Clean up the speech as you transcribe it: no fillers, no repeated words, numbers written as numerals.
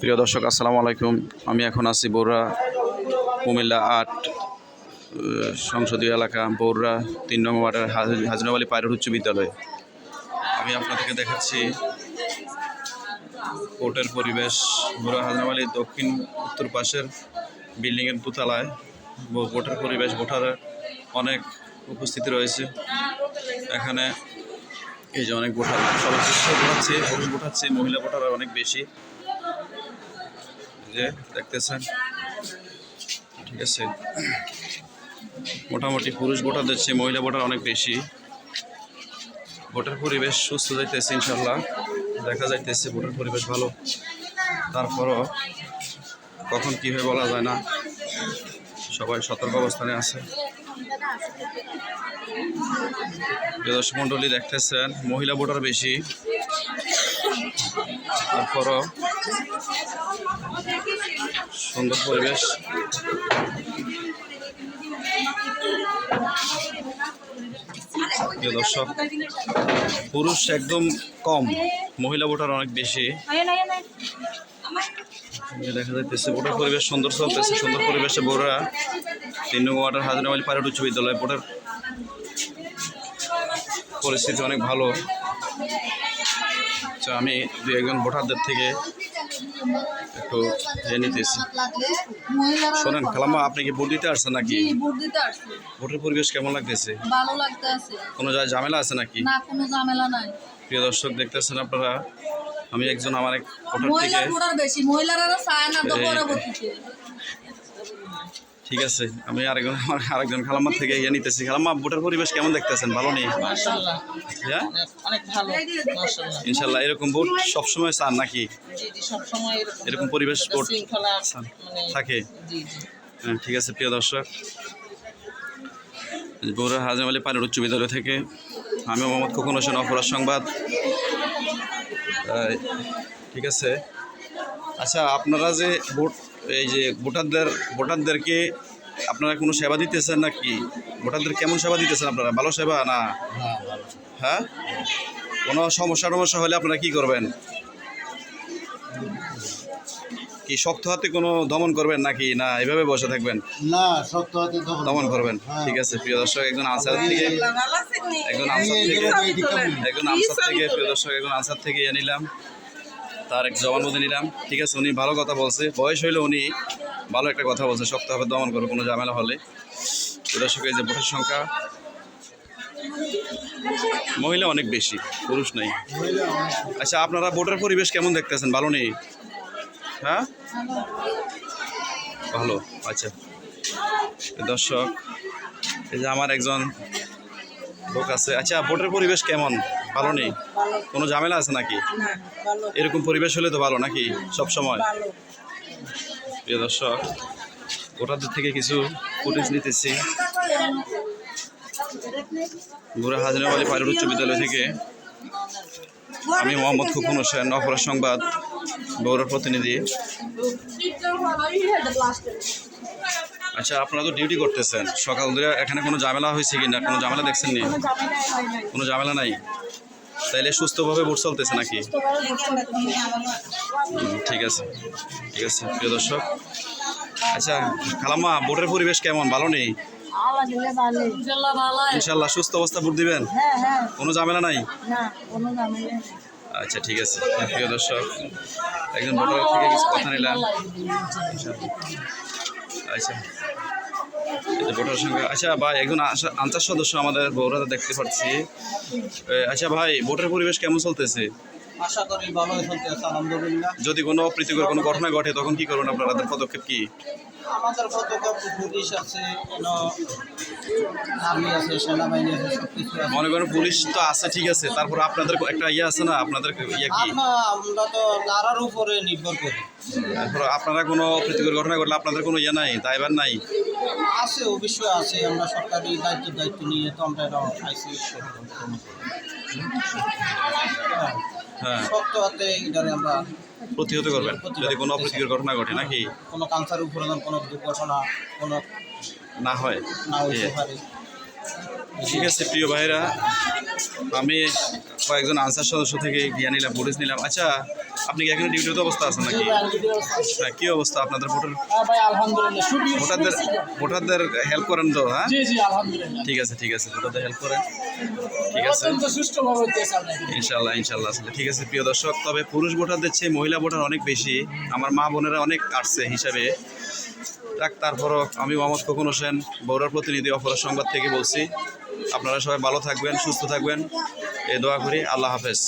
প্রিয় দর্শক আসসালামু আলাইকুম। আমি এখন আছি বৌরা কুমিল্লা ৮ সংসদীয় এলাকা বৌরা ৩ নং ওয়ার্ডের হাজরাব আলী পাইলট উচ্চ বিদ্যালয়। আমি আপনাদেরকে দেখাচ্ছি কোর্টের পরিবেশ। বৌরা হাজরাব আলী দক্ষিণ উত্তর পাশের বিল্ডিংয়ের দোতলায় কোর্টের পরিবেশ। ভোটারের অনেক উপস্থিতি রয়েছে এখানে। এই যে অনেক ভোটার সর্বশেষ ভোটাচ্ছে, পুরুষ ভোটাচ্ছে, মহিলা ভোটার অনেক বেশি, যে দেখতেছেন। ঠিক আছে, মোটামুটি পুরুষ ভোটারদের চেয়ে মহিলা ভোটার অনেক বেশি। ভোটের পরিবেশ সুস্থ যাইতেছে, ইনশাল্লাহ দেখা যাইতেছে ভোটের পরিবেশ ভালো। তারপরও কখন কী হয় বলা যায় না, সবাই সতর্ক অবস্থানে আছে। দর্শক মণ্ডলী দেখতেছেন মহিলা ভোটার বেশি, তারপরও সুন্দর পরিবেশ। দর্শক পুরুষ একদম কম, মহিলা ভোটার অনেক বেশি দেখা যাইতেছে। ভোটার পরিবেশ সুন্দর চলতেছে, সুন্দর পরিবেশে বৌরা ৩ নং ওয়ার্ডের হাজরাব আলী পাইলট উচ্চ বিদ্যালয়। ভোটার পরিস্থিতি অনেক ভালো। আচ্ছা, আমি দু একজন ভোটারদের থেকে একটু জেনে নিতেছি। শোনেন খালাম্মা, আপনি কি ভোট দিতে আসছেন নাকি? ভোটের পরিবেশ কেমন লাগতেছে? ভালো লাগতেছে। কোনো জায়গায় ঝামেলা আছে নাকি? না, কোনো ঝামেলা নাই। প্রিয় দর্শক দেখতেছেন আপনারা, আমি একজন আমার এক ভোটার মহিলা থেকে। ভোটার বেশি, মহিলারা চায় না তো পরবর্তীতে। ঠিক আছে, আমি আরেকজন খালাম্মার থেকে ইয়ে নিতেছি। খালাম্মা, ভোটের পরিবেশ কেমন দেখতেছেন? ভালো নেই? মাশাআল্লাহ, হ্যাঁ অনেক ভালো। মাশাআল্লাহ, ইনশাল্লাহ এরকম ভোট সবসময় চান নাকি? জি জি, সব সময় এরকম পরিবেশ ভোট শৃঙ্খলা থাকে। জি জি। হ্যাঁ, ঠিক আছে। প্রিয় দর্শক, বৌরা হাজরাব আলী পাইলট উচ্চ বিদ্যালয় থেকে আমি মোহাম্মদ খোকন হোসেন, অপরাধ সংবাদ। ঠিক আছে। আচ্ছা, আপনারা যে ভোট, এই যে ভোটারদেরকে আপনারা কোনো সেবা দিতেছেন নাকি? ভোটারদের কেমন সেবা দিতেছেন আপনারা? ভালো সেবা না? হ্যাঁ, কোনো সমস্যা হলে আপনারা কি করবেন? কি শক্ত হাতে কোনো দমন করবেন নাকি না এভাবে বসে থাকবেন? না, শক্ত হাতে দমন করবেন। ঠিক আছে। প্রিয় দর্শক, একজন আনসার থেকে প্রিয় দর্শক একজন আনসার থেকে ইয়ে নিলাম, তার এক জবানবন্দি নিলাম। ঠিক আছে, উনি ভালো কথা বলছে, বয়স হইলে উনি ভালো একটা কথা বলছে, শক্তভাবে দমন করবে কোনো ঝামেলা হলে। দর্শক, এই যে ভোটের সংখ্যা মহিলা অনেক বেশি, পুরুষ নেই। আচ্ছা, আপনারা ভোটের পরিবেশ কেমন দেখতেছেন? ভালো নেই? হ্যাঁ, ভালো। আচ্ছা দর্শক, এই যে আমার একজন লোক আছে। আচ্ছা, ভোটের পরিবেশ কেমন? ভালো নেই? কোনো ঝামেলা আছে নাকি? এরকম পরিবেশ হলে তো ভালো নাকি সব সময়? প্রিয় দর্শক, ভোটারদের থেকে কিছু ফুটেজ নিতেছি বৌরা হাজরাব আলী পাইলট উচ্চ বিদ্যালয় থেকে। আমি মোহাম্মদ খোকন হোসেন, অপরাধ সংবাদ, বৌরার প্রতিনিধি। আচ্ছা, আপনারা তো ডিউটি করতেছেন সকাল ধরে, এখানে কোনো ঝামেলা হয়েছে কি না? কোনো ঝামেলা দেখছেন নি? কোনো ঝামেলা নাই? তাইলে সুস্থভাবে ভোট চলতেছে নাকি? ঠিক আছে, ঠিক আছে। প্রিয় দর্শক, আচ্ছা খালাম্মা, ভোটের পরিবেশ কেমন? ভালো নেই? ইনশাল্লাহ সুস্থ অবস্থা ভোট দিবেন? কোনো ঝামেলা নাই? আচ্ছা, ঠিক আছে। প্রিয় দর্শক, একজন ভোটারের থেকে কিছু কথা নিলাম। আচ্ছা, ভোটার সংখ্যা। আচ্ছা ভাই, একজন আনসার সদস্য আমাদের বৌরাতে দেখতে পাচ্ছি। আচ্ছা ভাই, ভোটের পরিবেশ কেমন চলতেছে? আশা করি ভালো চলতেছে, আলহামদুলিল্লাহ। যদি কোনো অপ্রীতিকর কোনো ঘটনা ঘটে তখন কি করবেন আপনাদের পদক্ষেপ কি? আমাদের পতাকা পুলিশ আছে, আর্মি আছে, সেনাবাহিনী আছে, সব কিছু আছে। মনে করেন পুলিশ তো আছে, ঠিক আছে, তারপর আপনাদের একটা ইয়ে আছে না, আপনাদের ইয়ে কি? আমরা তো তারার উপরে নির্ভর করি। তারপর আপনারা কোনো অপ্রীতিকর ঘটনা ঘটলে আপনাদের কোনো ইয়ে নাই, দায়ভার নাই? আছে, অবশ্যই আছে। আমরা সরকারি দায়িত্ব নিয়ে তো আমরা এটা আইসি। হ্যাঁ, শক্ত হাতে এটারে আমরা প্রতিহত করবেন যদি কোনো অপ্রীতিকর ঘটনা ঘটে নাকি? কোনো কালচার উপরে কোনো দুর্ঘটনা কোনো না হয়। না হইতে পারে। ঠিক আছে প্রিয় ভাইরা, আমি কয়েকজন আনসার সদস্য থেকে গিয়ে নিলাম, ফুটেজ নিলাম। আচ্ছা, আপনি কি এখানে ডিউটিতে অবস্থা আছেন নাকি? হ্যাঁ, কী অবস্থা আপনাদের ভোটার? ভাই আলহামদুলিল্লাহ ভোটারদের হেল্প করেন তো? হ্যাঁ, জি জি আলহামদুলিল্লাহ ঠিক আছে ভোটারদের হেল্প করেন। ঠিক আছে, সুষ্ঠুভাবে হইতেছে আপনার ইনশাল্লাহ আসলে ঠিক আছে প্রিয় দর্শক। তবে পুরুষ ভোটারদের চেয়ে মহিলা ভোটার অনেক বেশি। আমার মা বোনেরা অনেক আসছে হিসাবে। তারপরও আমি মোহাম্মদ খোকন হোসেন, বগুড়ার প্রতিনিধি, অপরাধ সংবাদ থেকে বলছি, আপনারা সবাই ভালো থাকবেন, সুস্থ থাকবেন, এই দোয়া করি। আল্লাহ হাফেজ।